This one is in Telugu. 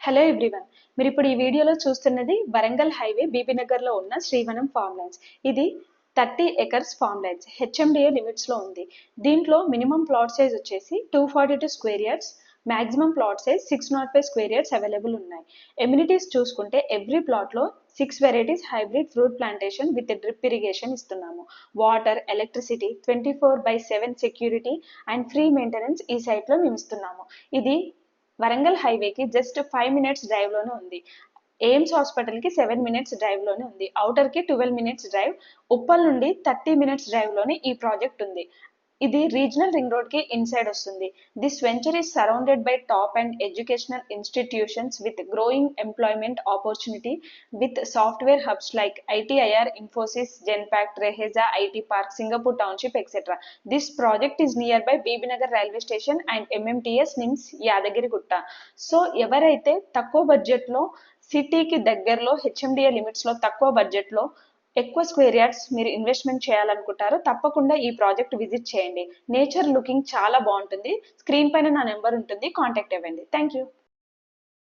Hello everyone. మీరు ఇప్పుడు ఈ వీడియోలో చూస్తున్నది వరంగల్ హైవే బీబీనగర్లో ఉన్న శ్రీవనం ఫార్మ్ ల్యాండ్స్. ఇది 30 ఎకర్స్ ఫార్మ్ ల్యాండ్స్ హెచ్ఎండిఏ లిమిట్స్లో ఉంది. దీంట్లో మినిమం ప్లాట్ సైజ్ వచ్చేసి 242 square yards, maximum plot size 605 square yards available ఉన్నాయి. ఎమ్యూనిటీస్ చూసుకుంటే ఎవ్రీ ప్లాట్లో 6 varieties hybrid fruit plantation with drip irrigation ఇస్తున్నాము. Water, electricity, 24/7 security and free maintenance ఈ సైట్లో మేము ఇస్తున్నాము. ఇది వరంగల్ హైవేకి జస్ట్ 5 మినిట్స్ డ్రైవ్లోనే ఉంది. ఎయిమ్స్ హాస్పిటల్కి 7 మినిట్స్ డ్రైవ్లోనే ఉంది. అవుటర్కి 12 మినిట్స్ డ్రైవ్. ఉప్పల్ నుండి 30 మినిట్స్ డ్రైవ్లోనే ఈ ప్రాజెక్ట్ ఉంది. ఇది రీజనల్ రింగ్ రోడ్కి ఇన్సైడ్ వస్తుంది. This venture is surrounded by top and educational institutions with growing employment opportunity with software hubs like ITIR, Infosys, Genpact, Raheja, IT park, Singapore township, etc. This project is nearby Bibinagar railway station and MMTS NIMS Yadagirigutta. So ఎవరైతే తక్కువ బడ్జెట్లో సిటీకి దగ్గరలో హెచ్ఎండిఏ లిమిట్స్లో తక్కువ బడ్జెట్లో ఎక్కువ స్క్వేర్ యార్డ్స్ మీరు ఇన్వెస్ట్మెంట్ చేయాలనుకుంటారో తప్పకుండా ఈ ప్రాజెక్ట్ విజిట్ చేయండి. నేచర్ లుకింగ్ చాలా బాగుంటుంది. స్క్రీన్ పైన నా నెంబర్ ఉంటుంది, కాంటాక్ట్ అవ్వండి. Thank you.